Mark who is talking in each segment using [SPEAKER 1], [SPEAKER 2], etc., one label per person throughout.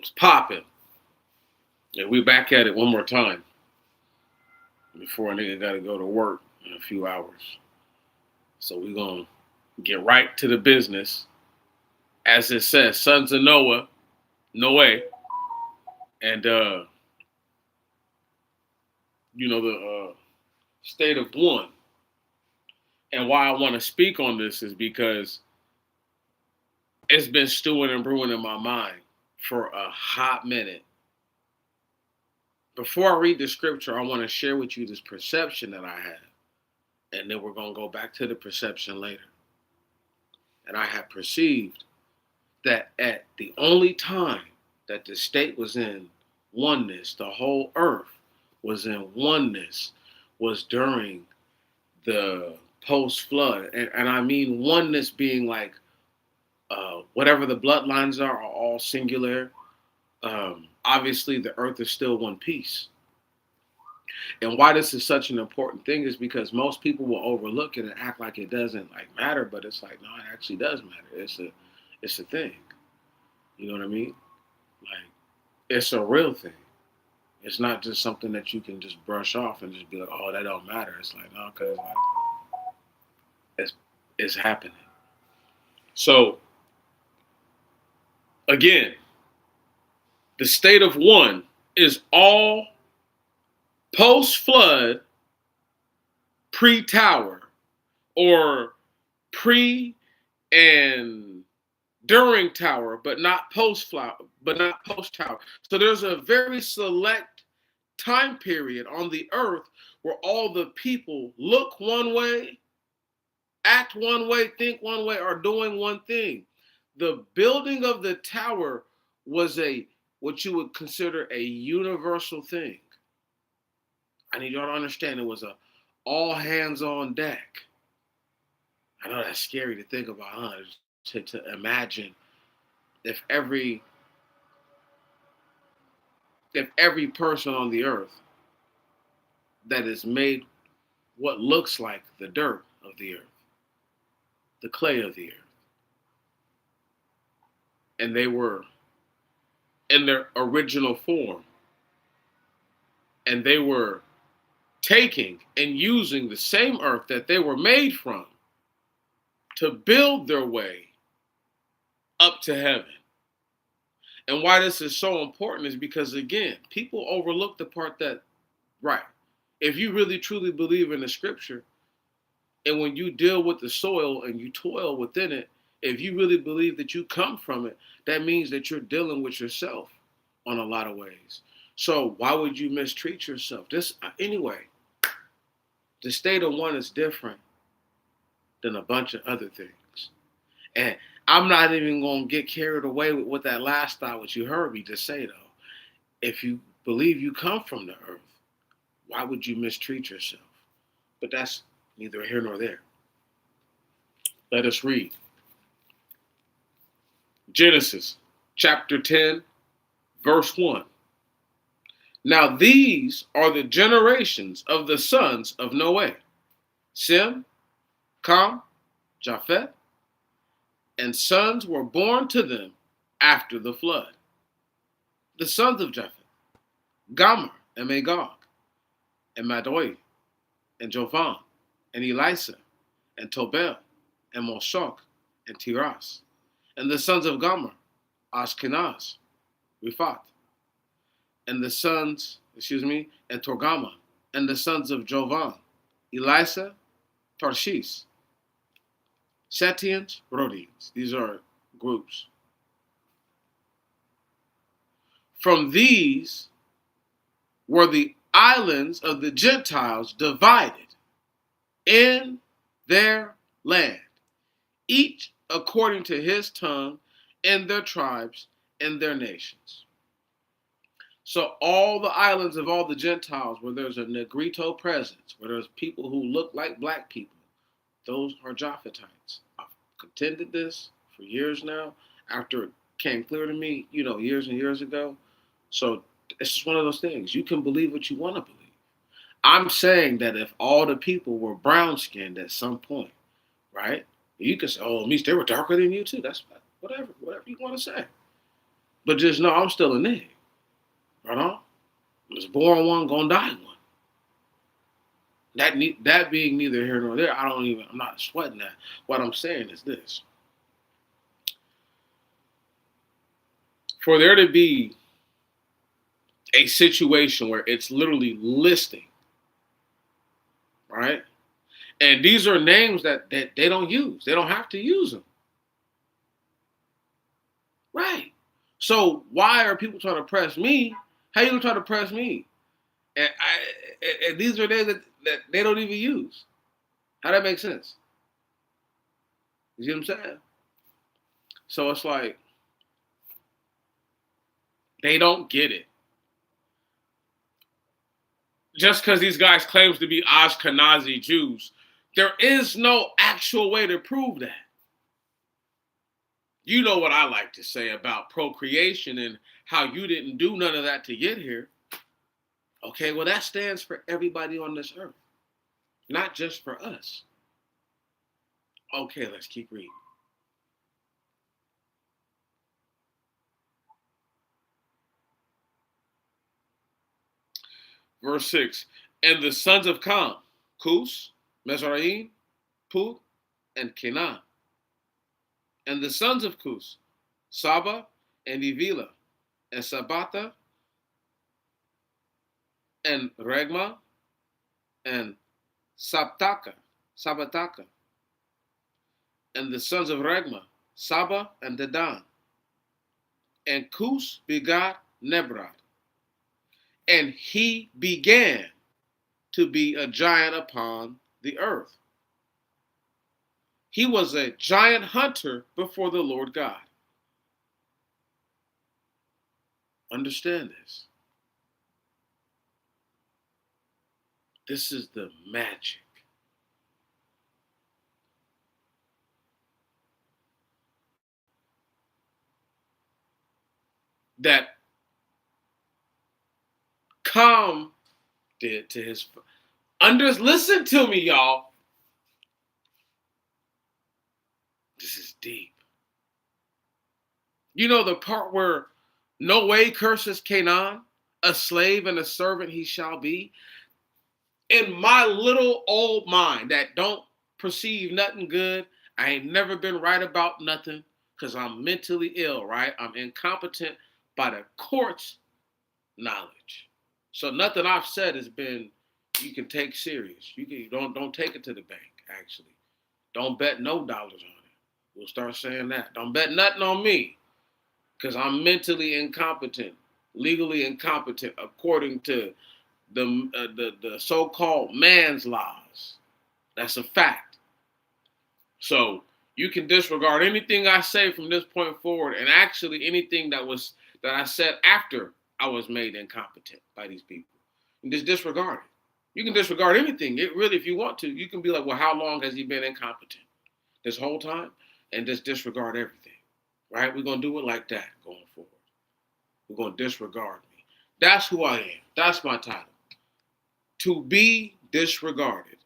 [SPEAKER 1] It's popping. And we back at it one more time before a nigga got to go to work in a few hours. So we going to get right to the business. As it says, sons of Noah, and, the state of one. And why I want to speak on this is because it's been stewing and brewing in my mind for a hot minute. Before I read the scripture, I want to share with you this perception that I have. And then we're going to go back to the perception later. And I have perceived that at the only time that the state was in oneness, the whole earth was in oneness, was during the post-flood. And I mean oneness being like whatever the bloodlines are all singular. Obviously, the earth is still one piece. And why this is such an important thing is because most people will overlook it and act like it doesn't like matter, but it's like, no, it actually does matter. It's a thing. You know what I mean? Like, it's a real thing. It's not just something that you can just brush off and just be like, oh, that don't matter. It's like, no, because like, it's happening. So, again, the state of one is all post-flood, pre-tower, or pre and during tower, but not post-tower. So there's a very select time period on the earth where all the people look one way, act one way, think one way, or doing one thing. The building of the tower was what you would consider a universal thing. I need y'all to understand it was a all hands on deck. I know that's scary to think about, huh? To imagine if every person on the earth that is made what looks like the dirt of the earth, the clay of the earth, and they were in their original form, and they were taking and using the same earth that they were made from to build their way up to heaven. And why this is so important is because, again, people overlook the part that, right, if you really truly believe in the scripture, and when you deal with the soil and you toil within it, if you really believe that you come from it, that means that you're dealing with yourself on a lot of ways. So why would you mistreat yourself? Anyway, the state of one is different than a bunch of other things. And I'm not even going to get carried away with what that last thought, what you heard me just say, though. If you believe you come from the earth, why would you mistreat yourself? But that's neither here nor there. Let us read. Genesis chapter 10, verse 1. Now these are the generations of the sons of Noah: Sem, Ham, Japheth, and sons were born to them after the flood. The sons of Japheth: Gomer and Magog, and Madoi, and Jovan, and Elisa, and Tobel, and Moshok, and Tiras. And the sons of Gomer: Ashkenaz, Riphath, and and Torgama, and the sons of Jovan: Elisa, Tarshish, Setians, Rhodians. These are groups. From these were the islands of the Gentiles divided in their land, each according to his tongue, and their tribes, and their nations. So all the islands of all the Gentiles where there's a Negrito presence, where there's people who look like black people, those are Japhetites. I've contended this for years now, after it came clear to me, years and years ago. So it's just one of those things. You can believe what you want to believe. I'm saying that if all the people were brown-skinned at some point, right? You can say, oh, means they were darker than you too. That's whatever you want to say. But just know I'm still a nigga. Right on? I was born one, gonna die one. That being neither here nor there, I'm not sweating that. What I'm saying is this. For there to be a situation where it's literally listing, right? And these are names that they don't use. They don't have to use them. Right. So why are people trying to press me? How you gonna try to press me? And these are names that they don't even use. How that make sense? You see what I'm saying? So it's like they don't get it. Just because these guys claims to be Ashkenazi Jews, there is no actual way to prove that. You know what I like to say about procreation and how you didn't do none of that to get here. Okay, well, that stands for everybody on this earth, not just for us. Okay, let's keep reading. Verse 6. And the sons of Cam, Cus, Mizraim, Put, and Canaan. And the sons of Cus, Saba, and Evila, and Sabata, and Regma, and Sabataka. And the sons of Regma, Saba, and Dedan. And Cus begot Nebrad. And he began to be a giant upon the earth. He was a giant hunter before the Lord God. Understand this. This is the magic. That Cam did to his listen to me, y'all. This is deep. You know the part where no way curses Canaan, a slave and a servant he shall be. In my little old mind that don't perceive nothing good, I ain't never been right about nothing because I'm mentally ill, right? I'm incompetent by the court's knowledge. So nothing I've said has been you can take serious. Don't take it to the bank, actually. Don't bet no dollars on it. We'll start saying that. Don't bet nothing on me because I'm incompetent, legally incompetent, according to the so-called man's laws. That's a fact. So you can disregard anything I say from this point forward, and actually anything that I said after I was made incompetent by these people. And just disregard it. You can disregard anything. It really, if you want to, you can be like, well, how long has he been incompetent? This whole time? And just disregard everything. Right? We're going to do it like that going forward. We're going to disregard me. That's who I am. That's my title. To be disregarded.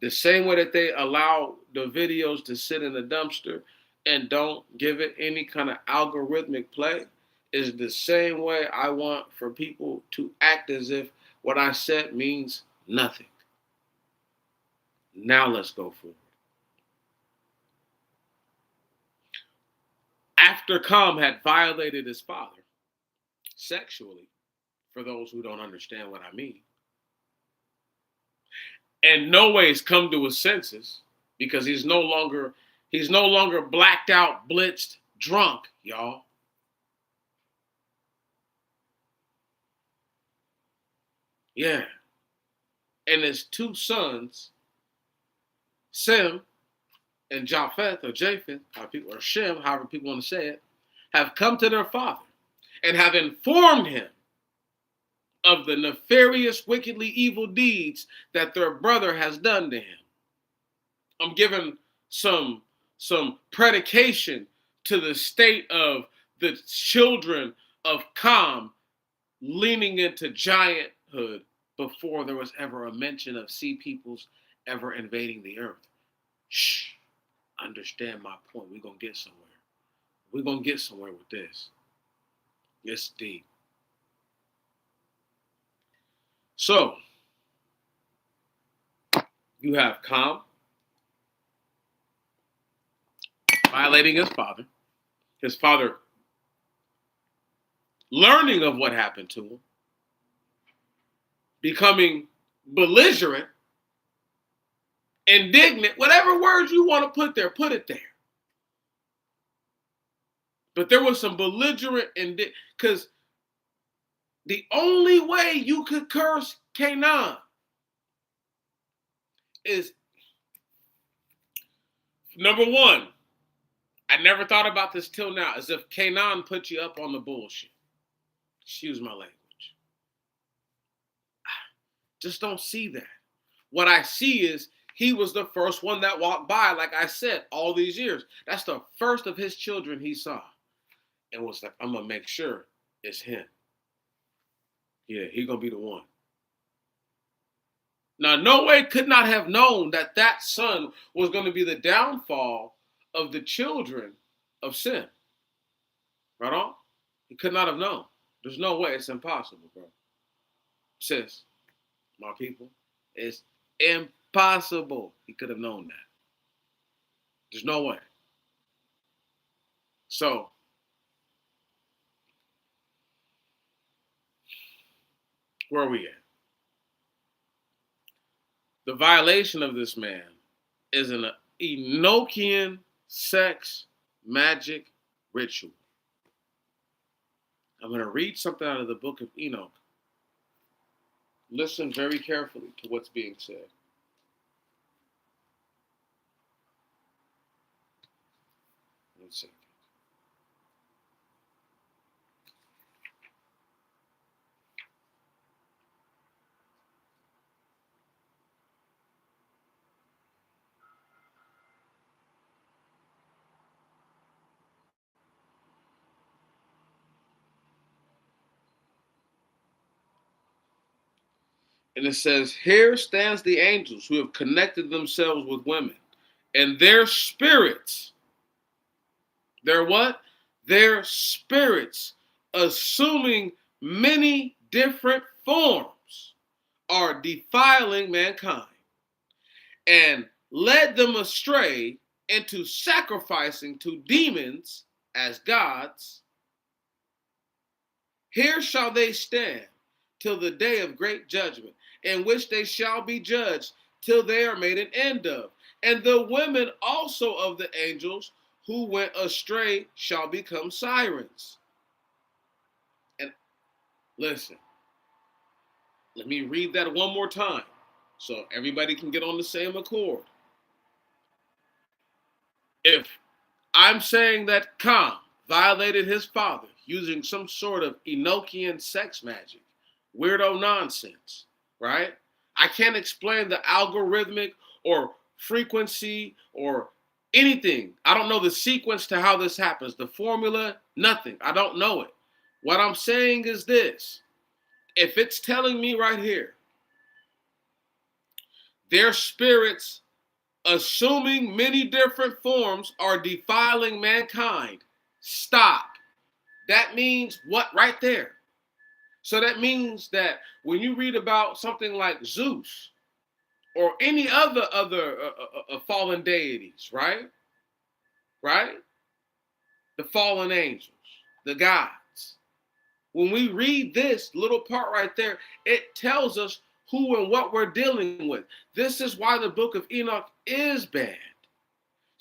[SPEAKER 1] The same way that they allow the videos to sit in the dumpster and don't give it any kind of algorithmic play is the same way I want for people to act as if what I said means nothing. Now let's go forward. After Cam had violated his father sexually, for those who don't understand what I mean, and no ways come to his senses because he's no longer blacked out, blitzed, drunk, y'all. Yeah. And his two sons, Sem and Japheth or Japheth, or Shem, however people want to say it, have come to their father and have informed him of the nefarious, wickedly evil deeds that their brother has done to him. I'm giving some predication to the state of the children of Cam leaning into gianthood before there was ever a mention of sea peoples ever invading the earth. Shh. Understand my point. We're going to get somewhere. We're going to get somewhere with this. It's deep. So you have Kam violating his father learning of what happened to him, becoming belligerent, indignant, whatever words you want to put there, put it there. But there was some belligerent, because the only way you could curse Canaan is, number one, I never thought about this till now, as if Canaan put you up on the bullshit. Excuse my language. Just don't see that. What I see is he was the first one that walked by, like I said, all these years. That's the first of his children he saw. And was like, I'm going to make sure it's him. Yeah, he's going to be the one. Now, no way could not have known that that son was going to be the downfall of the children of sin. Right on? He could not have known. There's no way. It's impossible, bro. Sis, my people, it's impossible. He could have known that. There's no way. So, where are we at? The violation of this man is an Enochian sex magic ritual. I'm going to read something out of the book of Enoch. Listen very carefully to what's being said. One second. And it says, here stands the angels who have connected themselves with women. And their spirits, their what? Their spirits, assuming many different forms, are defiling mankind and led them astray into sacrificing to demons as gods. Here shall they stand till the day of great judgment, in which they shall be judged till they are made an end of. And the women also of the angels who went astray shall become sirens. And listen, let me read that one more time so everybody can get on the same accord. If I'm saying that Kam violated his father using some sort of Enochian sex magic, weirdo nonsense, right? I can't explain the algorithmic or frequency or anything. I don't know the sequence to how this happens, the formula, nothing. I don't know it. What I'm saying is this. If it's telling me right here, their spirits, assuming many different forms, are defiling mankind, stop. That means what right there? So that means that when you read about something like Zeus or any other fallen deities, right? Right? The fallen angels, the gods. When we read this little part right there, it tells us who and what we're dealing with. This is why the book of Enoch is banned.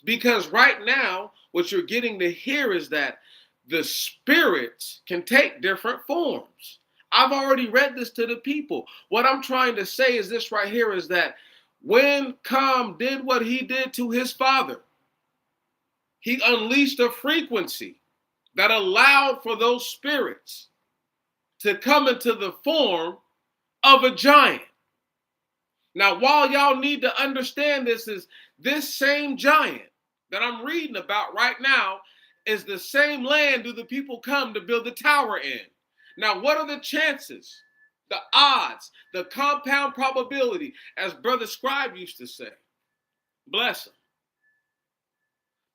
[SPEAKER 1] Because right now, what you're getting to hear is that the spirits can take different forms. I've already read this to the people. What I'm trying to say is this right here is that when Kam did what he did to his father, he unleashed a frequency that allowed for those spirits to come into the form of a giant. Now, while y'all need to understand this, is this same giant that I'm reading about right now is the same land do the people come to build the tower in. Now, what are the chances, the odds, the compound probability, as Brother Scribe used to say, bless him,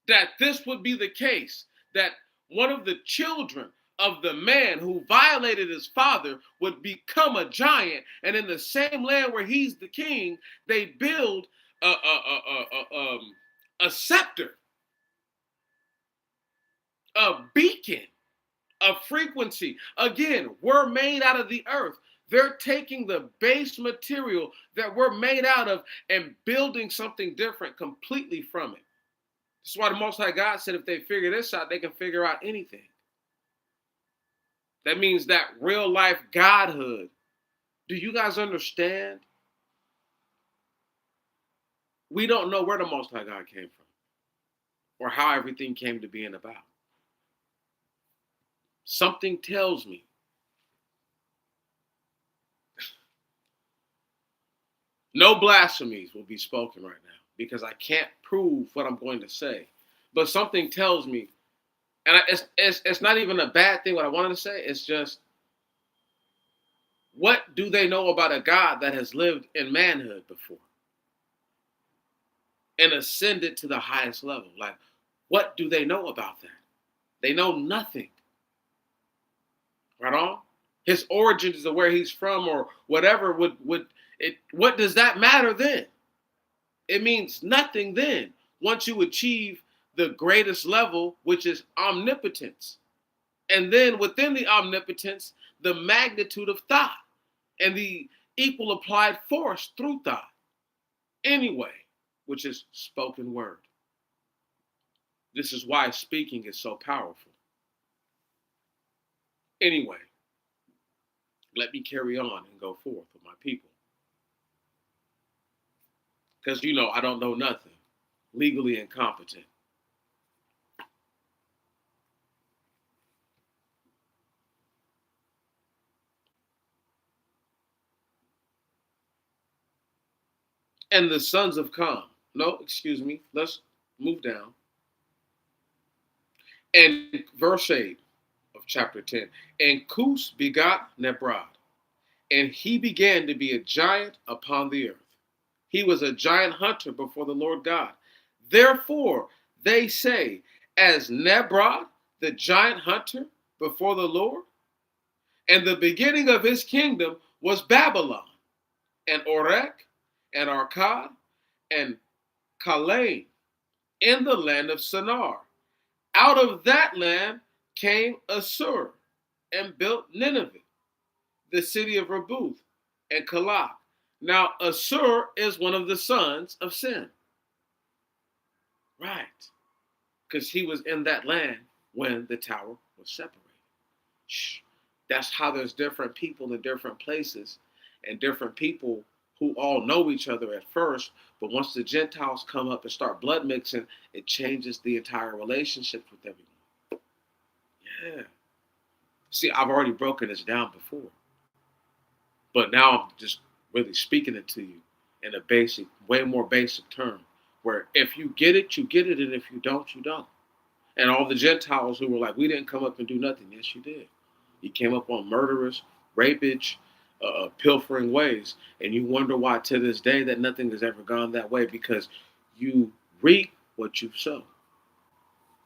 [SPEAKER 1] that this would be the case, that one of the children of the man who violated his father would become a giant, and in the same land where he's the king, they build a scepter, a beacon, a frequency. Again, we're made out of the earth. They're taking the base material that we're made out of and building something different completely from it. That's why the Most High God said if they figure this out, they can figure out anything. That means that real life godhood. Do you guys understand? We don't know where the Most High God came from or how everything came to being about. Something tells me no blasphemies will be spoken right now because I can't prove what I'm going to say. But something tells me, and it's not even a bad thing what I wanted to say. It's just, what do they know about a God that has lived in manhood before and ascended to the highest level? Like, what do they know about that? They know nothing. Right on? His origins of where he's from or whatever what does that matter then? It means nothing then once you achieve the greatest level, which is omnipotence. And then within the omnipotence, the magnitude of thought and the equal applied force through thought. Anyway, which is spoken word. This is why speaking is so powerful. Anyway, let me carry on and go forth with my people. Because I don't know nothing. Legally incompetent. And the sons of Ham. No, excuse me. Let's move down. And verse 8 of chapter 10. And Cus begot Nebrad, and he began to be a giant upon the earth. He was a giant hunter before the Lord God. Therefore, they say, as Nebrad, the giant hunter before the Lord, and the beginning of his kingdom was Babylon, and Orek, and Arkad, and Calais, in the land of Shinar. Out of that land came Assur, and built Nineveh, the city of Rebuth, and Calah. Now Assur is one of the sons of Sin. Right. Because he was in that land when the tower was separated. Shh. That's how there's different people in different places and different people who all know each other at first, but once the Gentiles come up and start blood mixing, it changes the entire relationship with everyone. Yeah. See, I've already broken this down before, but now I'm just really speaking it to you in a basic, way more basic term, where if you get it, you get it, and if you don't, you don't. And all the Gentiles who were like, we didn't come up and do nothing. Yes, you did. You came up on murderous, rapage, pilfering ways. And you wonder why to this day that nothing has ever gone that way, because you reap what you sow.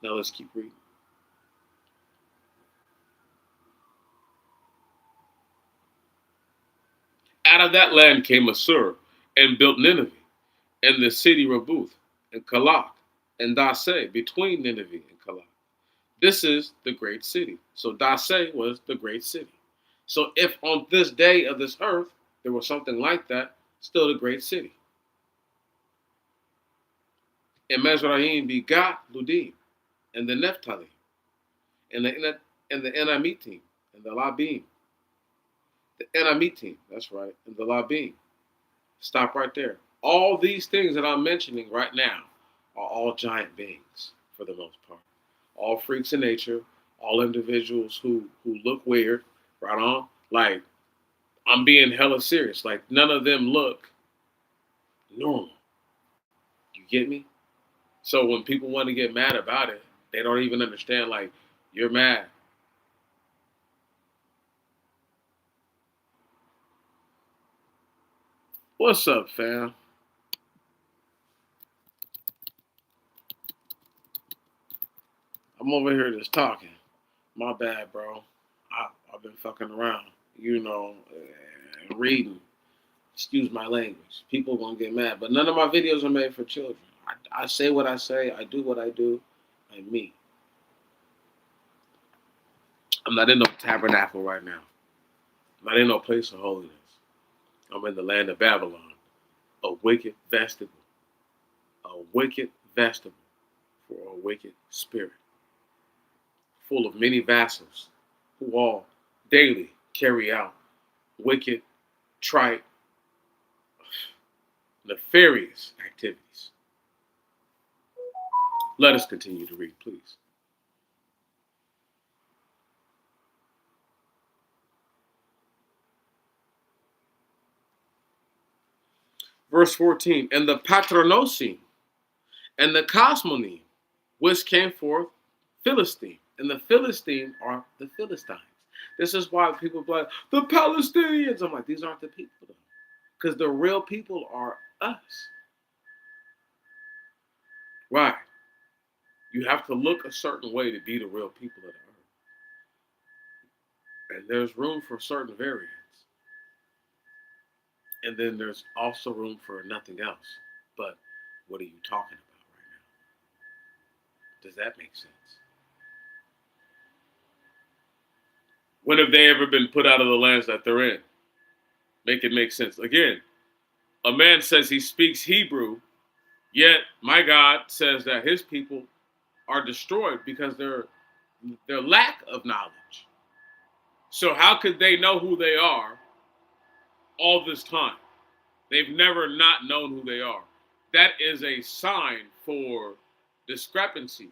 [SPEAKER 1] Now let's keep reading. Out of that land came Assur and built Nineveh, and the city Rebuth, and Calah, and Dase, between Nineveh and Calah. This is the great city. So Dase was the great city. So if on this day of this earth there was something like that, still the great city. And Mizraim begot Ludim, and the Naphtali, and the Enamitim, and the Labim. The Enamitim, that's right, and the Labim. Stop right there. All these things that I'm mentioning right now are all giant beings for the most part. All freaks in nature, all individuals who look weird, right on. Like, I'm being hella serious. Like, none of them look normal. You get me? So when people want to get mad about it, they don't even understand, like, you're mad. What's up, fam? I'm over here just talking. My bad, bro. I've been fucking around, reading. Excuse my language. People gonna get mad, but none of my videos are made for children. I say what I say. I do what I do. I'm me. I'm not in no tabernacle right now. I'm not in no place of holiness. I'm in the land of Babylon, a wicked vestibule, a wicked vestibule for a wicked spirit, full of many vassals who all daily carry out wicked, trite, nefarious activities. Let us continue to read, please. Verse 14, and the Patronosim and the Cosmonim, which came forth Philistine. And the Philistine are the Philistines. This is why people are like, the Palestinians. I'm like, these aren't the people, though. Because the real people are us. Right. You have to look a certain way to be the real people of the earth. And there's room for certain variants. And then there's also room for nothing else. But what are you talking about right now? Does that make sense? When have they ever been put out of the lands that they're in? Make it make sense. Again, a man says he speaks Hebrew, yet my God says that his people are destroyed because their lack of knowledge. So how could they know who they are all this time? They've never not known who they are. That is a sign for discrepancy.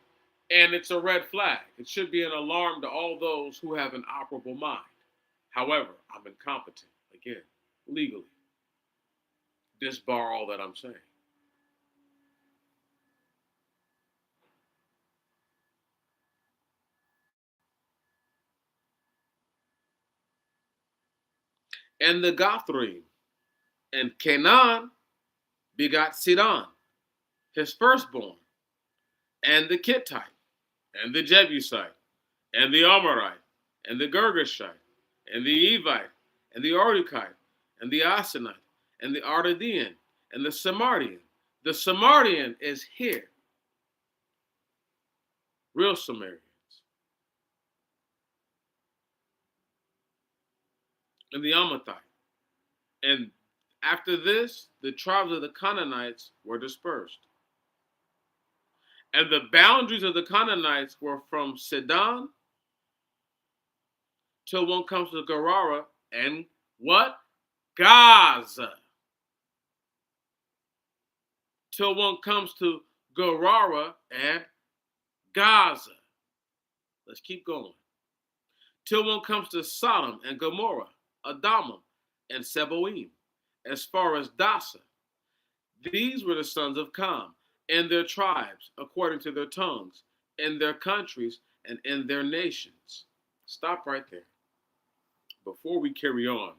[SPEAKER 1] And it's a red flag. It should be an alarm to all those who have an operable mind. However, I'm incompetent, again, legally. Disbar all that I'm saying. And the Gothrim, and Canaan begot Sidon, his firstborn, and the Kittite, and the Jebusite, and the Amorite, and the Girgashite, and the Evite, and the Arduchite, and the Asenite, and the Ardadean, and the Samardian. The Samardian is here, real Samaritans. And the Amathite. And after this, the tribes of the Canaanites were dispersed. And the boundaries of the Canaanites were from Sidon till one comes to Gerara and what? Gaza. Till one comes to Gerara and Gaza. Let's keep going. Till one comes to Sodom and Gomorrah, Adamah, and Seboim, as far as Dasa. These were the sons of Cam, and their tribes, according to their tongues, in their countries, and in their nations. Stop right there. Before we carry on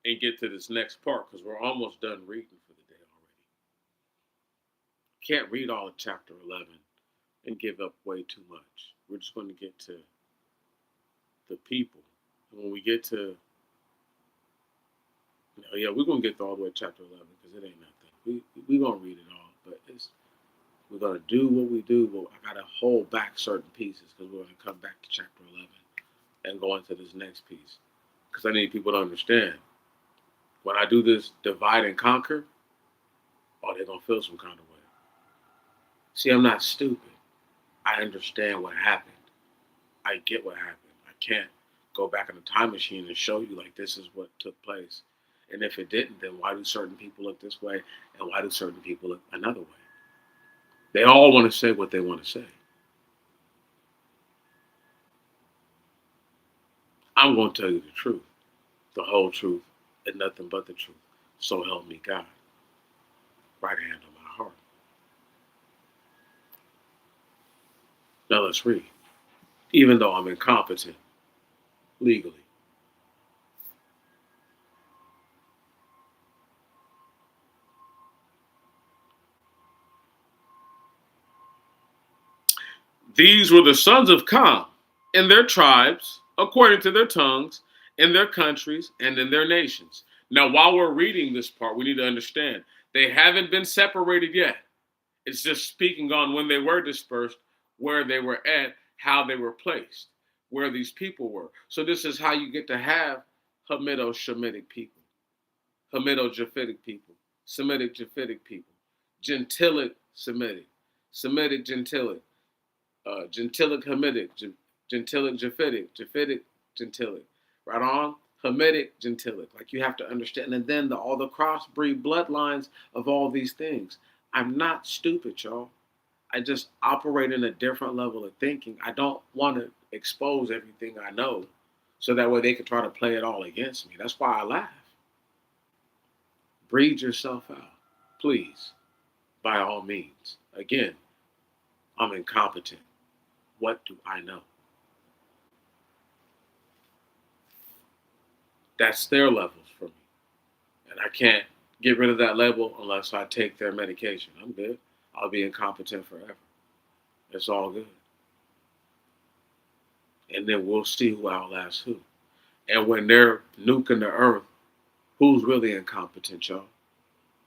[SPEAKER 1] and get to this next part, because we're almost done reading for the day already. Can't read all of chapter 11 and give up way too much. We're just going to get to the people. And when we get to, we're going to get all the way to chapter 11 because it ain't nothing. We're going to read it all, but we're going to do what we do, but I got to hold back certain pieces because we're going to come back to chapter 11 and go into this next piece. Because I need people to understand. When I do this divide and conquer, they're going to feel some kind of way. See, I'm not stupid. I understand what happened. I get what happened. I can't go back in the time machine and show you like this is what took place. And if it didn't, then why do certain people look this way and why do certain people look another way? They all want to say what they want to say. I'm going to tell you the truth, the whole truth, and nothing but the truth. So help me God. Right hand on my heart. Now let's read. Even though I'm incompetent legally. These were the sons of Cam, in their tribes, according to their tongues, in their countries, and in their nations. Now, while we're reading this part, we need to understand they haven't been separated yet. It's just speaking on when they were dispersed, where they were at, how they were placed, where these people were. So this is how you get to have Hamido-Shemitic people, Hamido-Japhetic people, Semitic-Japhetic people, Gentilic Semitic, Semitic Gentilic, Gentilic Hamitic, Gentilic Japhetic, Japhetic Gentilic, right on? Hamitic Gentilic. Like you have to understand, and then all the crossbreed bloodlines of all these things. I'm not stupid, y'all. I just operate in a different level of thinking. I don't want to expose everything I know so that way they can try to play it all against me. That's why I laugh. Breed yourself out, please, by all means. Again, I'm incompetent. What do I know? That's their levels for me. And I can't get rid of that label unless I take their medication. I'm good. I'll be incompetent forever. It's all good. And then we'll see who outlasts who. And when they're nuking the earth, who's really incompetent, y'all?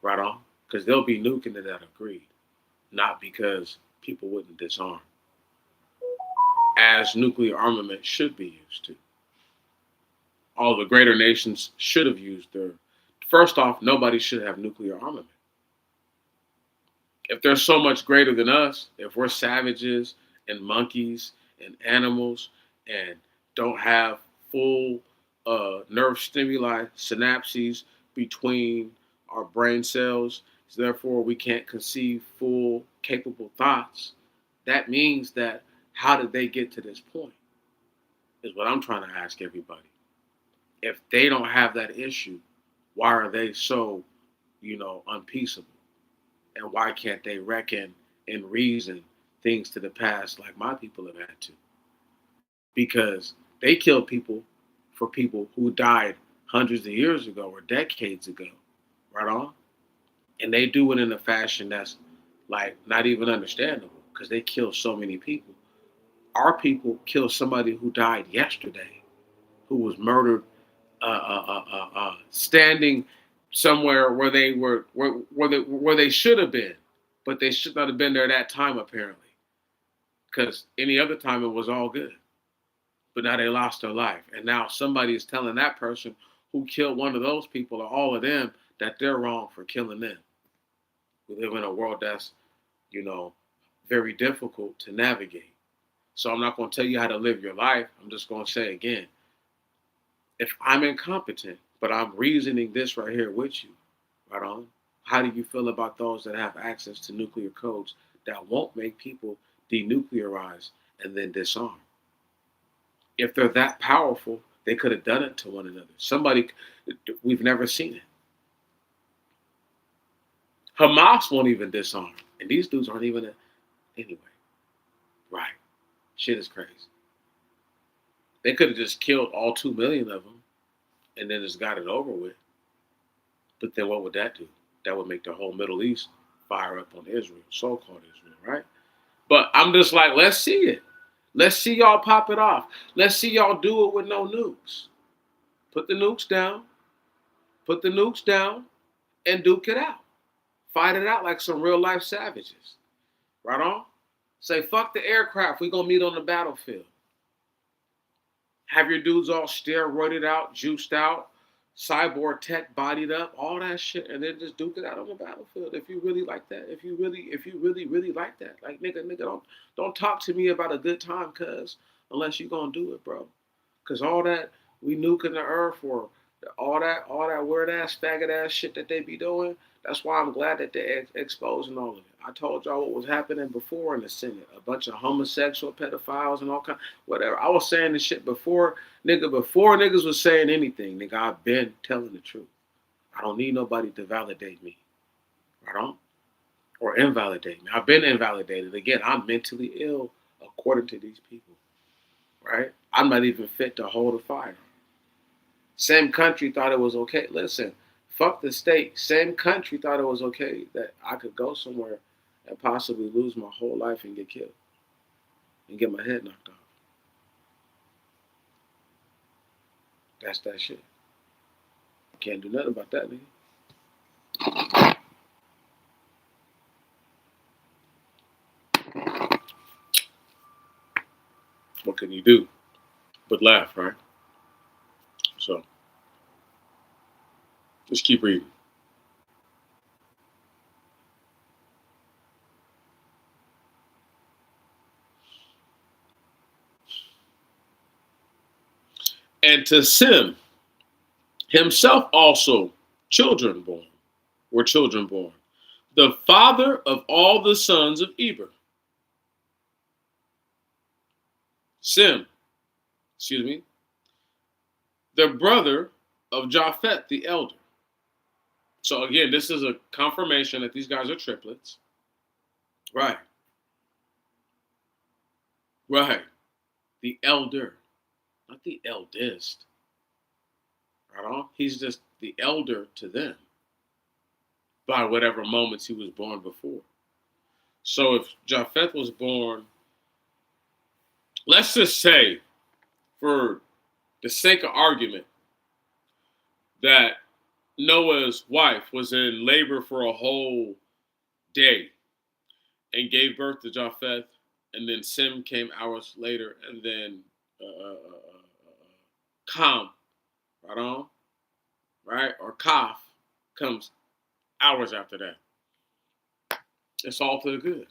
[SPEAKER 1] Right on? Because they'll be nuking it out of greed, not because people wouldn't disarm, as nuclear armament should be used to. All the greater nations should have used their. First off, nobody should have nuclear armament. If they're so much greater than us, if we're savages and monkeys and animals and don't have full nerve stimuli, synapses between our brain cells, so therefore we can't conceive full capable thoughts, that means that how did they get to this point? Is what I'm trying to ask everybody. If they don't have that issue, why are they so, unpeaceable? And why can't they reckon and reason things to the past like my people have had to? Because they killed people for people who died hundreds of years ago or decades ago, right on? And they do it in a fashion that's like not even understandable because they kill so many people. Our people kill somebody who died yesterday, who was murdered, standing somewhere where they were, where they should have been, but they should not have been there that time apparently, because any other time it was all good. But now they lost their life, and now somebody is telling that person who killed one of those people or all of them that they're wrong for killing them. We live in a world that's, very difficult to navigate. So I'm not going to tell you how to live your life. I'm just going to say again, if I'm incompetent, but I'm reasoning this right here with you, right on, how do you feel about those that have access to nuclear codes that won't make people denuclearize and then disarm? If they're that powerful, they could have done it to one another. We've never seen it. Hamas won't even disarm. And these dudes aren't even anyway. Right. Shit is crazy. They could have just killed all 2 million of them and then just got it over with. But then what would that do? That would make the whole Middle East fire up on Israel, so-called Israel, right? But I'm just like, let's see it. Let's see y'all pop it off. Let's see y'all do it with no nukes. Put the nukes down. Put the nukes down and duke it out. Fight it out like some real life savages. Right on? Say, fuck the aircraft. We're going to meet on the battlefield. Have your dudes all steroided out, juiced out, cyborg tech bodied up, all that shit, and then just duke it out on the battlefield. If you really like that, if you really like that, like nigga, don't talk to me about a good time, cuz, unless you gonna do it, bro. Cause all that we nuking the earth or all that weird ass faggot ass shit that they be doing. That's why I'm glad that they're exposing all of it. I told y'all what was happening before in the Senate. A bunch of homosexual pedophiles and all kind, whatever. I was saying this shit before niggas was saying anything. Nigga, I've been telling the truth. I don't need nobody to validate me. I don't. Or invalidate me. I've been invalidated. Again, I'm mentally ill according to these people. Right? I'm not even fit to hold a fire. Same country thought it was okay. Listen, fuck the state. Same country thought it was okay that I could go somewhere and possibly lose my whole life and get killed and get my head knocked off. That's that shit. Can't do nothing about that, nigga. What can you do but laugh, right? So just keep reading. And to Sim himself also were children born. The father of all the sons of Eber. Sim, excuse me, the brother of Japhet the elder. So again, this is a confirmation that these guys are triplets. Right. Right. The elder, not the eldest. Right on? He's just the elder to them by whatever moments he was born before. So if Japheth was born, let's just say, for the sake of argument, that Noah's wife was in labor for a whole day and gave birth to Japheth, and then Sem came hours later, and then Kam, right on, right, or Kaf comes hours after that. It's all to the good.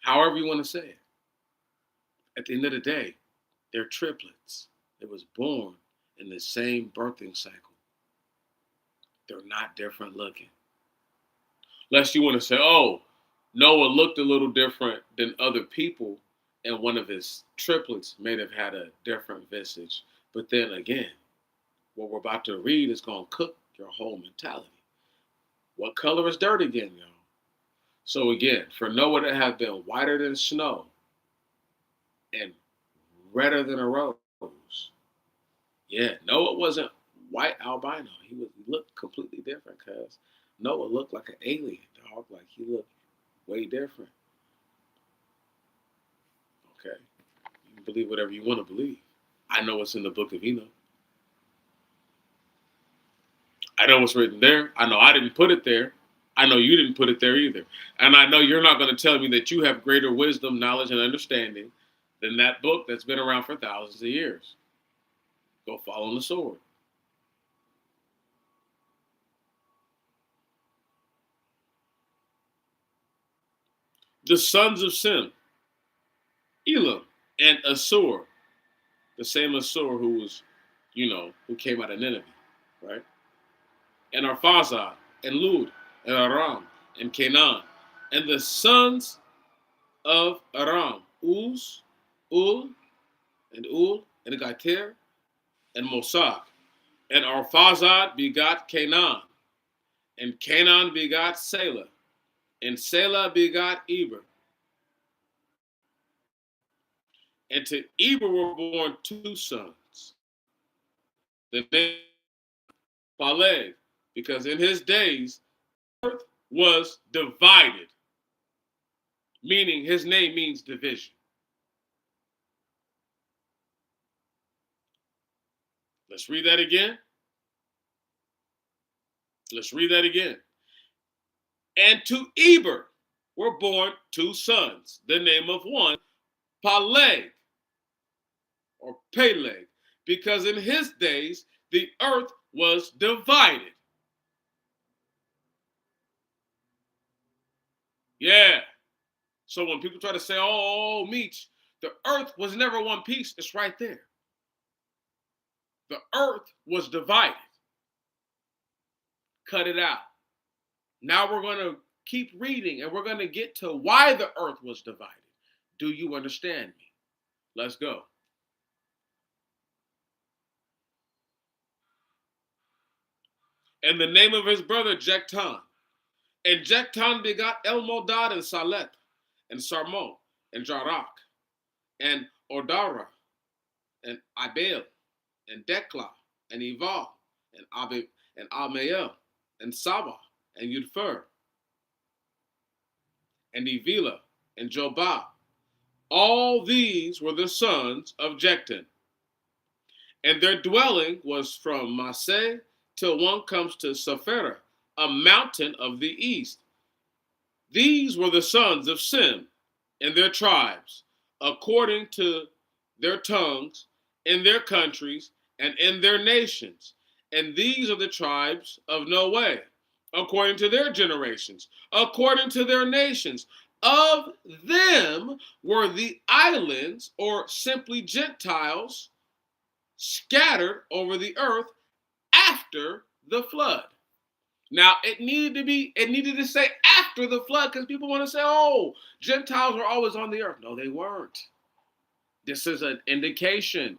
[SPEAKER 1] However you want to say it. At the end of the day, they're triplets. They was born in the same birthing cycle. They're not different looking. Unless you want to say, oh, Noah looked a little different than other people, and one of his triplets may have had a different visage. But then again, what we're about to read is going to cook your whole mentality. What color is dirt again, y'all? So again, for Noah to have been whiter than snow and redder than a rose, yeah, Noah wasn't white albino. He looked completely different because Noah looked like an alien, dog. Like he looked way different. Okay. You can believe whatever you want to believe. I know what's in the book of Enoch. I know what's written there. I know I didn't put it there. I know you didn't put it there either. And I know you're not going to tell me that you have greater wisdom, knowledge, and understanding than that book that's been around for thousands of years. Go follow the sword. The sons of Sem, Elam, and Assur, the same Assur who was, who came out of Nineveh, right? And Arphaxad, and Lud, and Aram, and Canaan. And the sons of Aram, Uz, Ul, and Gater, and Mosach. And Arphaxad begot Canaan, and Canaan begot Selah, and Selah begot Eber. And to Eber were born two sons. The name Peleg, because in his days, earth was divided, meaning his name means division. Let's read that again. Let's read that again. And to Eber were born two sons. The name of one, Peleg, or Peleg, because in his days the earth was divided. Yeah. So when people try to say, oh, Meech, the earth was never one piece, it's right there. The earth was divided. Cut it out. Now we're going to keep reading and we're going to get to why the earth was divided. Do you understand me? Let's go. And the name of his brother, Jecton. And Jecton begot Elmodad and Salet, and Sarmo, and Jarak, and Odara, and Abel, and Dekla, and Eval, and Abib, and Almael, and Saba, and Yudfer, and Evila, and Jobab. All these were the sons of Jecton. And their dwelling was from Maseh till one comes to Sephirah, a mountain of the east. These were the sons of Sem and their tribes, according to their tongues, in their countries, and in their nations. And these are the tribes of Noah, according to their generations, according to their nations. Of them were the islands, or simply Gentiles, scattered over the earth after the flood. Now it needed to say after the flood because people want to say, oh, Gentiles were always on the earth. No, they weren't. This is an indication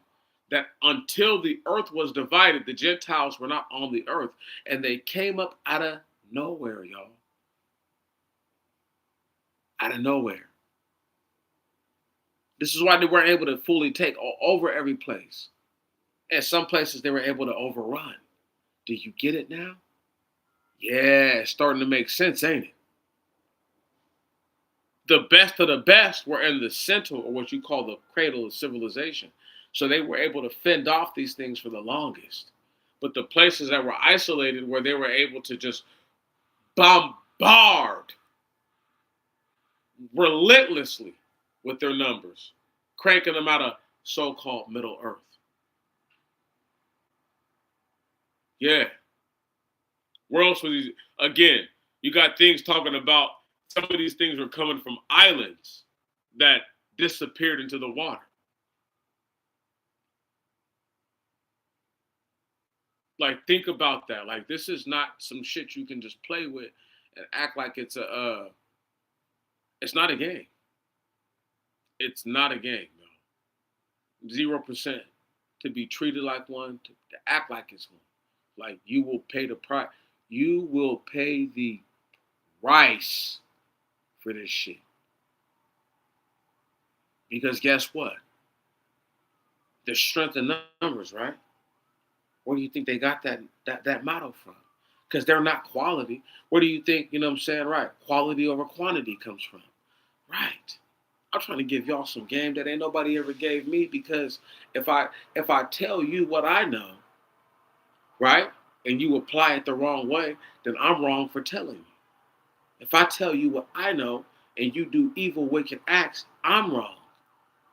[SPEAKER 1] that until the earth was divided, the Gentiles were not on the earth. And they came up out of nowhere, y'all. Out of nowhere. This is why they weren't able to fully take over every place. And some places they were able to overrun. Do you get it now? Yeah, it's starting to make sense, ain't it? The best of the best were in the center, or what you call the cradle of civilization. So they were able to fend off these things for the longest. But the places that were isolated, where they were able to just bombard relentlessly with their numbers, cranking them out of so-called Middle Earth. Yeah. Where else was these? Again, you got things talking about some of these things were coming from islands that disappeared into the water. Like, think about that. Like, this is not some shit you can just play with and act like it's it's not a game. It's not a game, no. 0% to be treated like one, to act like it's one. Like, you will pay the price. You will pay the price for this shit. Because guess what? The strength in numbers, right? Where do you think they got that motto from? Because they're not quality. Where do you think, you know what I'm saying, right? Quality over quantity comes from. Right. I'm trying to give y'all some game that ain't nobody ever gave me, because if I tell you what I know, right, and you apply it the wrong way, then I'm wrong for telling you. If I tell you what I know and you do evil, wicked acts, I'm wrong,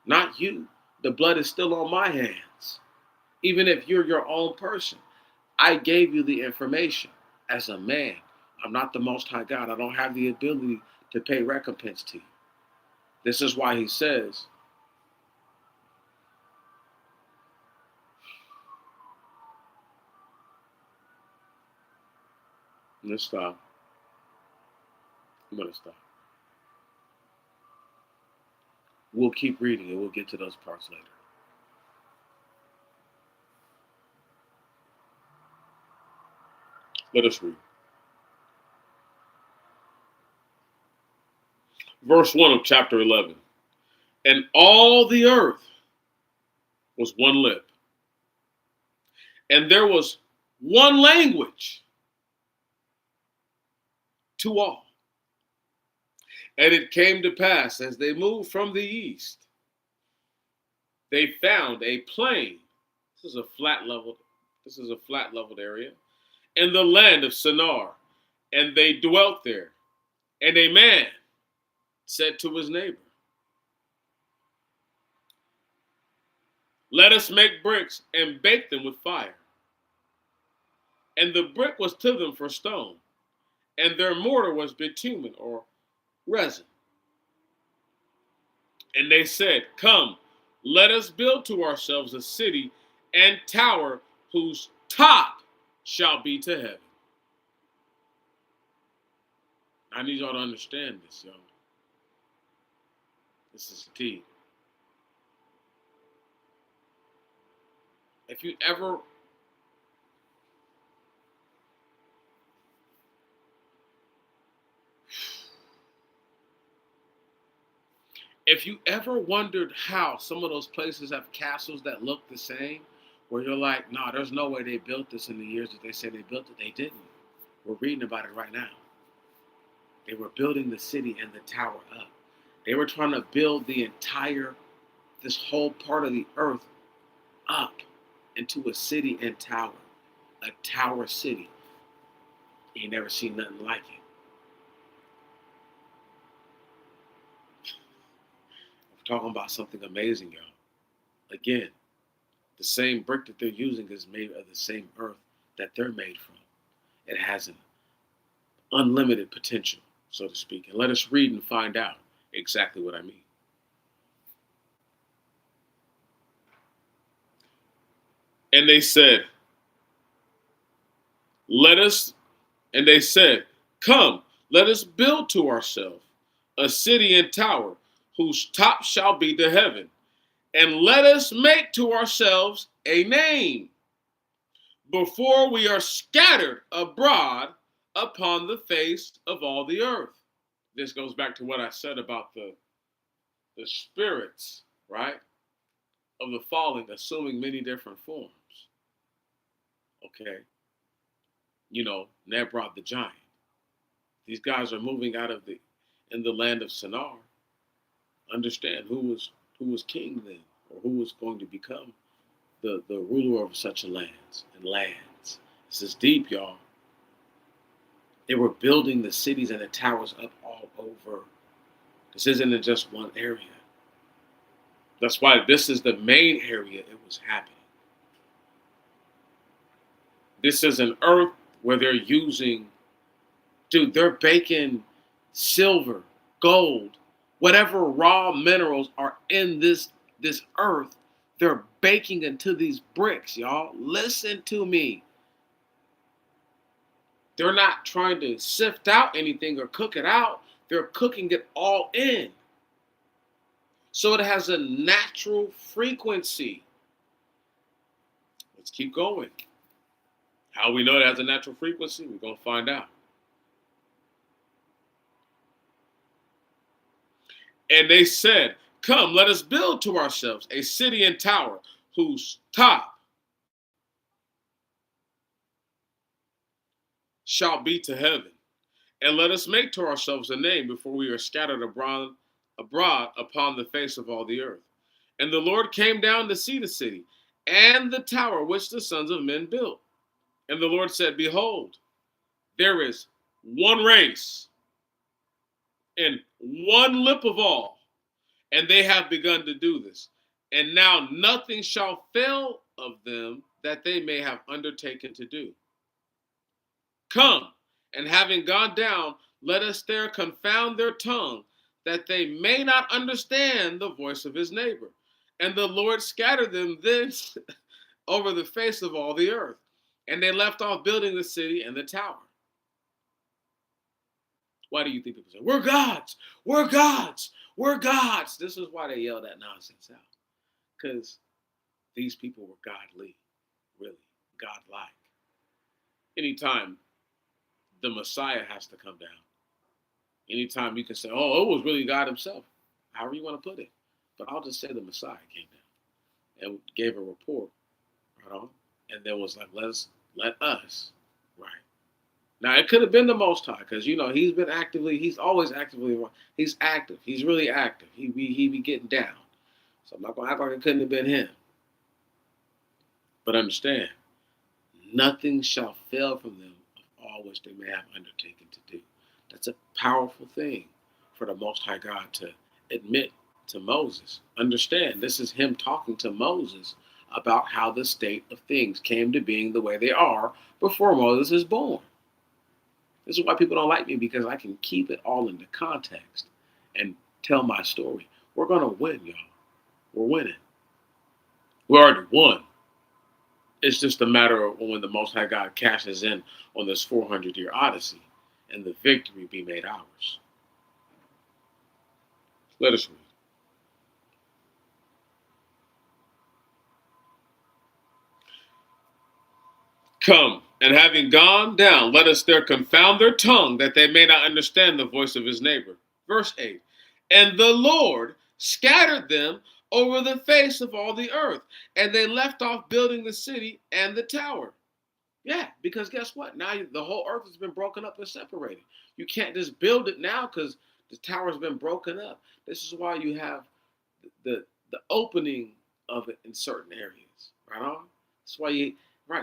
[SPEAKER 1] not you. The blood is still on my hands. Even if you're your own person, I gave you the information as a man. I'm not the Most High God. I don't have the ability to pay recompense to you. This is why he says, let's stop. I'm going to stop. We'll keep reading and we'll get to those parts later. Let us read. Verse 1 of chapter 11. And all the earth was one lip, and there was one language to all. And it came to pass, as they moved from the east, they found a plain. This is a flat leveled area in the land of Shinar, and they dwelt there. And a man said to his neighbor, let us make bricks and bake them with fire. And the brick was to them for stone, and their mortar was bitumen, or resin. And they said, come, let us build to ourselves a city and tower whose top shall be to heaven. I need y'all to understand this, y'all. This is key. If you ever wondered how some of those places have castles that look the same, where you're like, nah, there's no way they built this in the years that they said they built it, they didn't. We're reading about it right now. They were building the city and the tower up. They were trying to build this whole part of the earth up. into a city and tower, a tower city. You ain't never seen nothing like it. We're talking about something amazing, y'all. Again, the same brick that they're using is made of the same earth that they're made from. It has an unlimited potential, so to speak. And let us read and find out exactly what I mean. And they said, come, let us build to ourselves a city and tower whose top shall be to heaven, and let us make to ourselves a name before we are scattered abroad upon the face of all the earth. This goes back to what I said about the spirits, right, of the falling assuming many different forms. Okay. Ned brought the giant. These guys are moving in the land of Shinar. Understand who was king then, or who was going to become the ruler of such a lands. This is deep, y'all. They were building the cities and the towers up all over. This isn't in just one area. That's why this is the main area it was happening. This is an earth where they're using, they're baking silver, gold, whatever raw minerals are in this earth, they're baking into these bricks, y'all. Listen to me. They're not trying to sift out anything or cook it out. They're cooking it all in. So it has a natural frequency. Let's keep going. How we know it has a natural frequency? We're going to find out. And they said, come, let us build to ourselves a city and tower whose top shall be to heaven. And let us make to ourselves a name before we are scattered abroad upon the face of all the earth. And the Lord came down to see the city and the tower which the sons of men built. And the Lord said, behold, there is one race and one lip of all, and they have begun to do this. And now nothing shall fail of them that they may have undertaken to do. Come, and having gone down, let us there confound their tongue, that they may not understand the voice of his neighbor. And the Lord scattered them thence over the face of all the earth. And they left off building the city and the tower. Why do you think people say, we're gods, we're gods, we're gods? This is why they yell that nonsense out. Because these people were godly, really, godlike. Anytime the Messiah has to come down, anytime you can say, oh, it was really God himself, however you want to put it. But I'll just say the Messiah came down and gave a report, right on, and then was like, let us, right. Now, it could have been the Most High, because, he's always actively, he's active. He's really active. He be getting down. So I'm not going to act like it couldn't have been him. But understand, nothing shall fail from them of all which they may have undertaken to do. That's a powerful thing for the Most High God to admit to Moses. Understand, this is him talking to Moses about how the state of things came to being the way they are before Moses is born. This is why people don't like me, because I can keep it all into context and tell my story. We're going to win, y'all. We're winning. We already won. It's just a matter of when the Most High God cashes in on this 400-year odyssey and the victory be made ours. Let us read. Come, and having gone down, let us there confound their tongue, that they may not understand the voice of his neighbor. Verse 8. And the Lord scattered them over the face of all the earth, and they left off building the city and the tower. Yeah, because guess what? Now the whole earth has been broken up and separated. You can't just build it now because the tower's been broken up. This is why you have the opening of it in certain areas, right on? That's why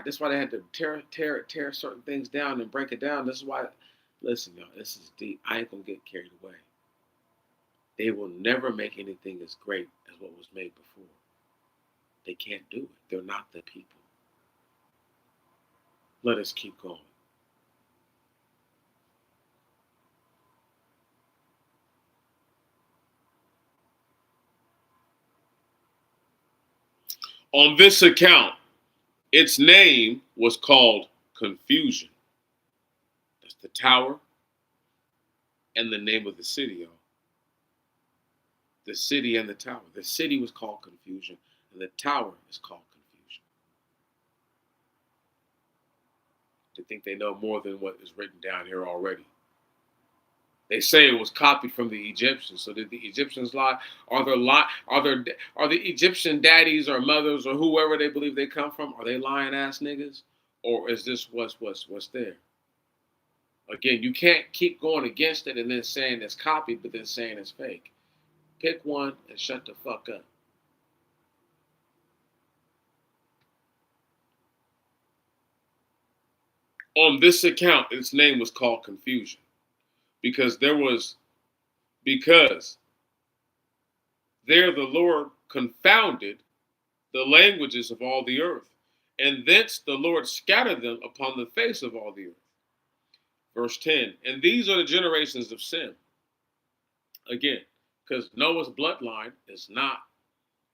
[SPEAKER 1] that's why they had to tear certain things down and break it down. This is why, listen, y'all, this is deep. I ain't gonna get carried away. They will never make anything as great as what was made before. They can't do it. They're not the people. Let us keep going. On this account, its name was called Confusion. That's the tower and the name of the city, y'all. The city and the tower. The city was called Confusion, and the tower is called Confusion. They think they know more than what is written down here already. They say it was copied from the Egyptians. So did the Egyptians lie? Are the Egyptian daddies or mothers or whoever they believe they come from? Are they lying ass niggas, or is this what's there? Again, you can't keep going against it and then saying it's copied, but then saying it's fake. Pick one and shut the fuck up. On this account, its name was called Confusion, because there the Lord confounded the languages of all the earth, and thence the Lord scattered them upon the face of all the earth. Verse 10, and these are the generations of Sem. Again, because Noah's bloodline is not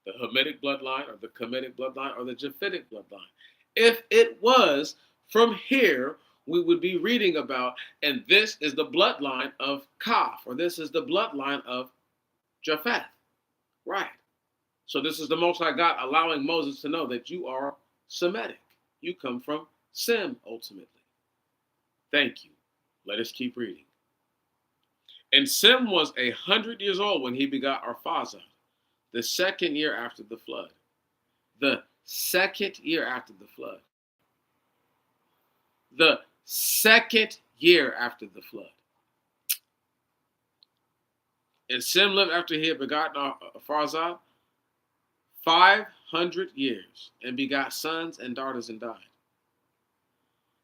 [SPEAKER 1] the Hamitic bloodline or the Kemetic bloodline or the Japhetic bloodline. If it was, from here we would be reading about, and this is the bloodline of Kaf, or this is the bloodline of Japheth. Right. So this is the Most High God allowing Moses to know that you are Semitic. You come from Sem, ultimately. Thank you. Let us keep reading. And Sem was 100 years old when he begot Arphaxad, the second year after the flood. The second year after the flood. The second year after the flood. And Sem lived after he had begotten Arphaxad 500 years, and begot sons and daughters, and died.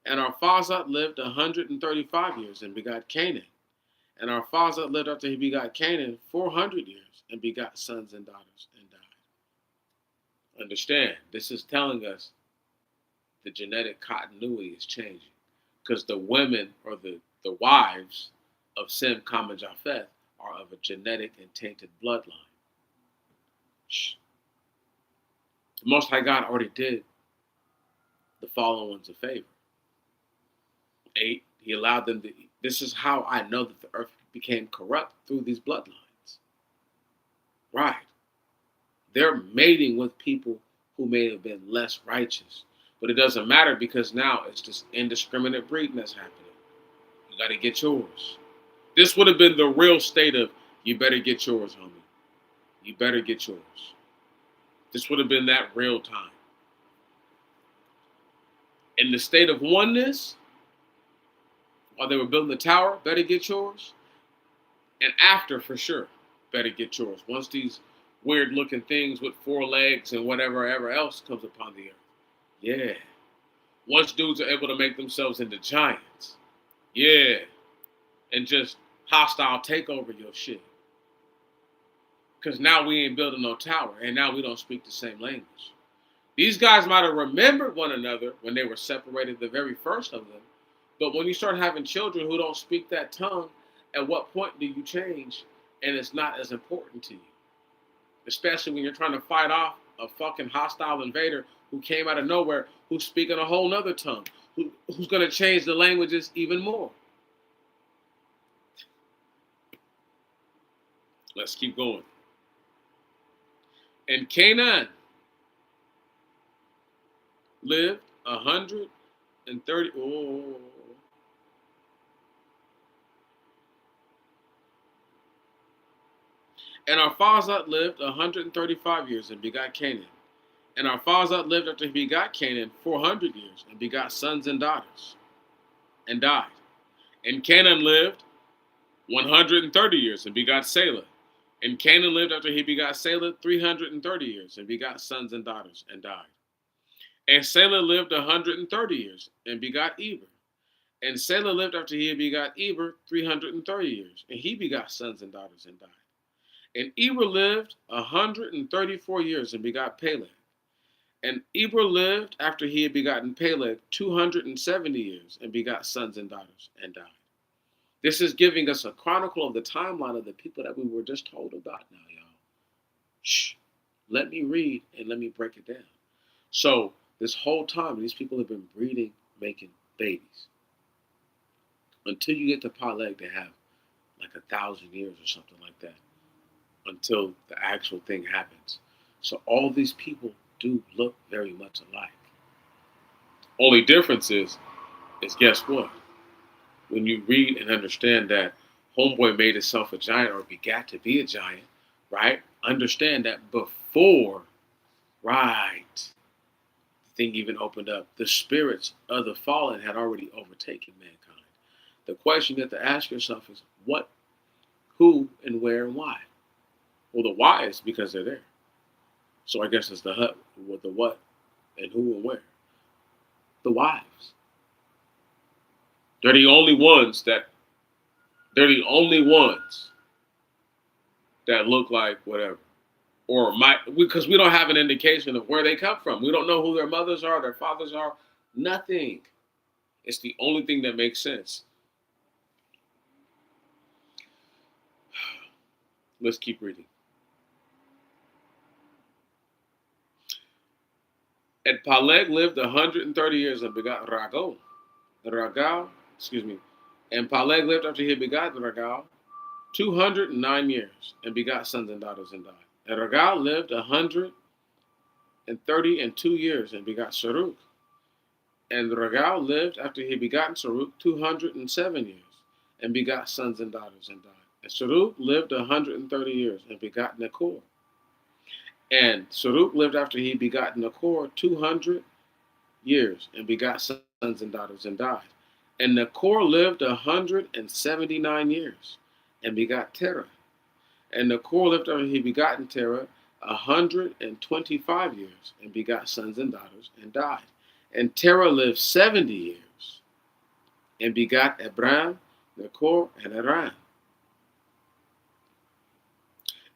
[SPEAKER 1] And Arphaxad lived 135 years, and begot Canaan. And Arphaxad lived after he begot Canaan 400 years, and begot sons and daughters, and died. Understand, this is telling us the genetic continuity is changing, because the women, or the wives of Sem, Ham, and Japheth, are of a genetic and tainted bloodline. Shh. The Most High God already did the fallen ones a favor. 8, he allowed them to. This is how I know that the earth became corrupt, through these bloodlines. Right. They're mating with people who may have been less righteous. But it doesn't matter, because now it's just indiscriminate breeding that's happening. You got to get yours. This would have been the real state of, you better get yours, homie. You better get yours. This would have been that real time. In the state of oneness, while they were building the tower, better get yours. And after, for sure, better get yours. Once these weird looking things with 4 legs and whatever ever else comes upon the earth. Yeah. Once dudes are able to make themselves into giants. Yeah. And just hostile take over your shit. Because now we ain't building no tower, and now we don't speak the same language. These guys might have remembered one another when they were separated, the very first of them. But when you start having children who don't speak that tongue, at what point do you change, and it's not as important to you? Especially when you're trying to fight off a fucking hostile invader who came out of nowhere, who's speaking a whole nother tongue, who's going to change the languages even more. Let's keep going. And Canaan lived 130. And Arphaxad lived 135 years, and begot Canaan. And Arphaxad lived after he begot Canaan 400 years, and begot sons and daughters, and died. And Canaan lived 130 years, and begot Salah. And Canaan lived after he begot Salah 330 years, and begot sons and daughters, and died. And Selah lived 130 years and begot Eber. And Selah lived after he had begot Eber 330 years, and he begot sons and daughters and died. And Eber lived 134 years and begot Peleg. And Eber lived after he had begotten Peleg 270 years and begot sons and daughters and died. This is giving us a chronicle of the timeline of the people that we were just told about now, y'all. Shh. Let me read and let me break it down. So this whole time, these people have been breeding, making babies. Until you get to Peleg, they have like 1,000 years or something like that. Until the actual thing happens. So all these people do look very much alike. Only difference is guess what? When you read and understand that homeboy made himself a giant or begat to be a giant, right? Understand that before, right, the thing even opened up, the spirits of the fallen had already overtaken mankind. The question you have to ask yourself is what, who, and where, and why? Well, the why is because they're there. So I guess it's the what, and who, and where. The wives. They're the only ones that look like whatever. Or because we don't have an indication of where they come from. We don't know who their mothers are, their fathers are, nothing. It's the only thing that makes sense. Let's keep reading. And Peleg lived 130 years and begot Ragal. And Peleg lived after he had begotten Ragal 209 years and begot sons and daughters and died. And Ragal lived 132 years and begot Saruk. And Ragal lived after he had begotten Saruk 207 years and begot sons and daughters and died. And Saruk lived 130 years and begot Nachor. And Saruk lived after he begot Nachor 200 years and begot sons and daughters and died. And Nachor lived 179 years and begot Terah. And Nachor lived after he begotten Terah 125 years and begot sons and daughters and died. And Terah lived 70 years and begot Abram, Nachor, and Haran.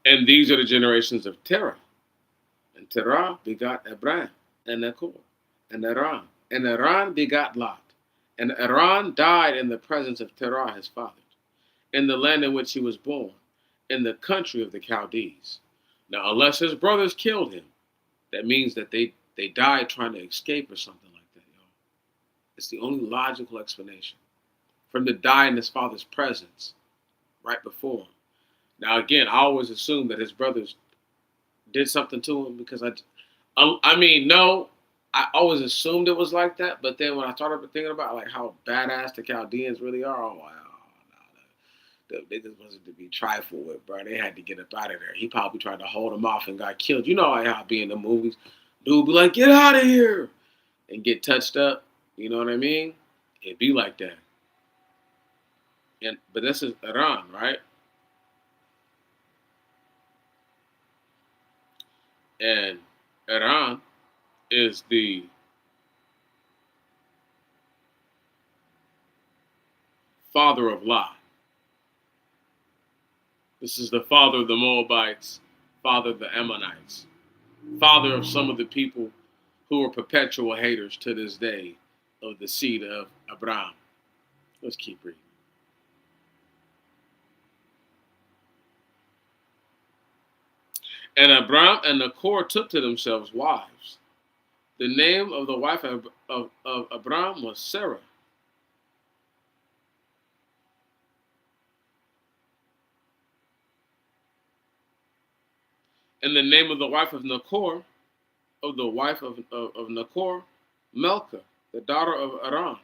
[SPEAKER 1] And these are the generations of Terah. And Terah begot Abram and Nachor and Haran. And Haran begot Lot. And Haran died in the presence of Terah his father, in the land in which he was born, in the country of the Chaldees. Now, unless his brothers killed him, that means that they died trying to escape or something like that, y'all. It's the only logical explanation. For him to die in his father's presence right before him. Now, again, I always assumed that his brothers did something to him because no, I always assumed it was like that. But then when I started thinking about like how badass the Chaldeans really are, I'm like, the niggas wasn't to be trifled with, bro. They had to get up out of there. He probably tried to hold him off and got killed. You know how it be in the movies. Dude be like, get out of here. And get touched up. You know what I mean? It'd be like that. But this is Iran, right? And Iran is the father of Lot. This is the father of the Moabites, father of the Ammonites, father of some of the people who are perpetual haters to this day of the seed of Abraham. Let's keep reading. And Abraham and Nachor took to themselves wives. The name of the wife of Abraham was Sarah. And the name of the wife of Nachor, Nachor, Milcah, the daughter of Aran.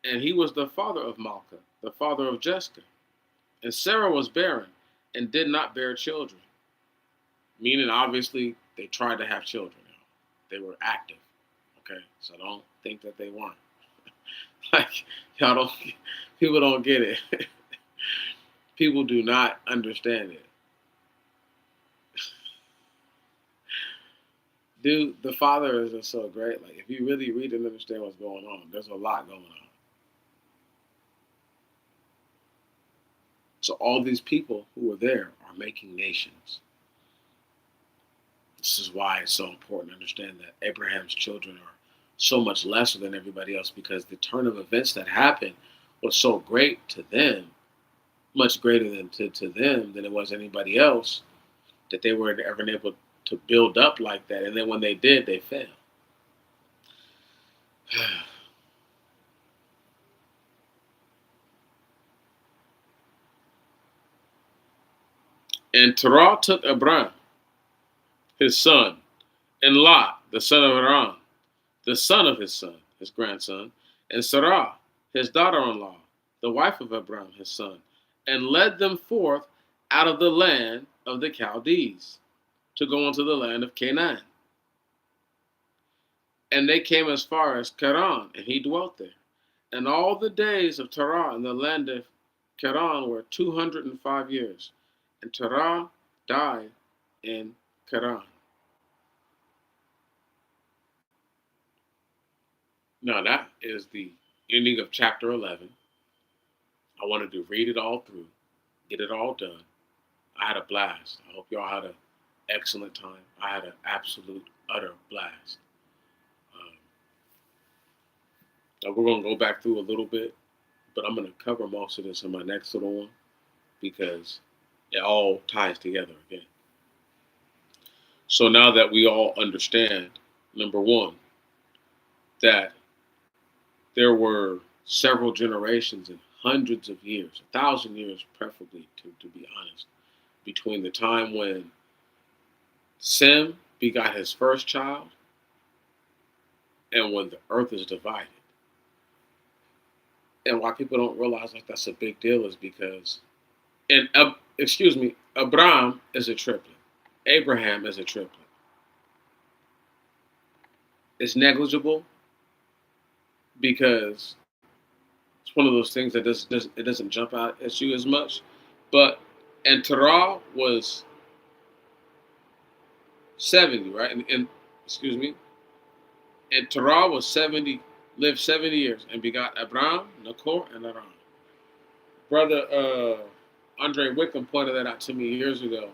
[SPEAKER 1] And he was the father of Malchah, the father of Jessica. And Sarah was barren and did not bear children. Meaning, obviously, they tried to have children. They were active. Okay, so don't think that they weren't. Like, people don't get it. People do not understand it. Dude, the Father is just so great. Like, if you really read and understand what's going on, there's a lot going on. So all these people who were there are making nations. This is why it's so important to understand that Abraham's children are so much lesser than everybody else, because the turn of events that happened was so great to them, much greater than to them than it was anybody else, that they weren't ever able to build up like that. And then when they did, they failed. And Terah took Abram, his son, and Lot, the son of Haran, the son of his son, his grandson, and Sarah, his daughter-in-law, the wife of Abram, his son, and led them forth out of the land of the Chaldees to go into the land of Canaan. And they came as far as Charan, and he dwelt there. And all the days of Terah in the land of Charan were 205 years. And Terah died in Charan. Now that is the ending of chapter 11. I wanted to read it all through, get it all done. I had a blast. I hope y'all had an excellent time. I had an absolute, utter blast. Um, Now we're going to go back through a little bit, but I'm going to cover most of this in my next little one because it all ties together again. So now that we all understand, number one, that there were several generations and hundreds of years, 1,000 years preferably, to be honest, between the time when Sem begot his first child and when the earth is divided. And why people don't realize like that's a big deal is because, and Abraham is a triplet. Abraham is a triplet. It's negligible because it's one of those things that it doesn't jump out at you as much. But and Terah was 70, right? And excuse me, and Terah was 70, lived 70 years and begot Abraham, Nachor, and Haran. Brother Andre Wickham pointed that out to me years ago.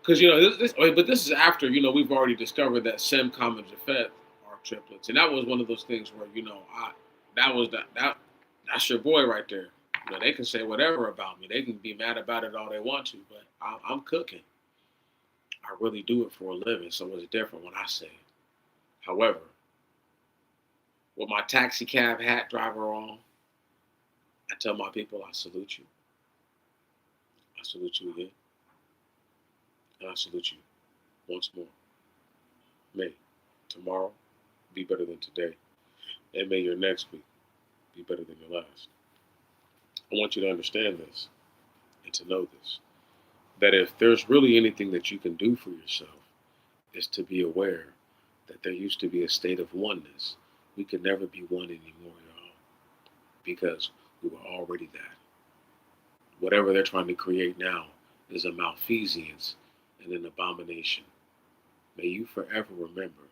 [SPEAKER 1] Because but this is after we've already discovered that Sem, Ham, and Japheth are triplets, and that was one of those things where that's your boy right there. They can say whatever about me. They can be mad about it all they want to, but I'm cooking. I really do it for a living, so it's different when I say it. However, with my taxi cab hat driver on, I tell my people I salute you. I salute you again. And I salute you once more. May tomorrow be better than today. And may your next week be better than your last. I want you to understand this and to know this. That if there's really anything that you can do for yourself, is to be aware that there used to be a state of oneness. We could never be one anymore, y'all, because we were already that. Whatever they're trying to create now is a malfeasance and an abomination. May you forever remember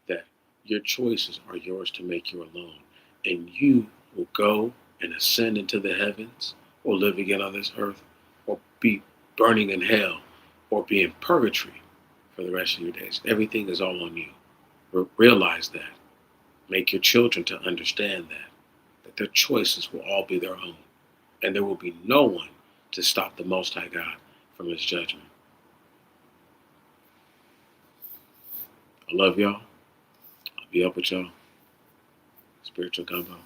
[SPEAKER 1] that your choices are yours to make your alone, and you will go and ascend into the heavens, or live again on this earth, or be burning in hell, or be in purgatory for the rest of your days. Everything is all on you. Realize that. Make your children to understand that their choices will all be their own, and there will be no one to stop the Most High God from his judgment. I love y'all. I'll be up with y'all. Spiritual Gumbo.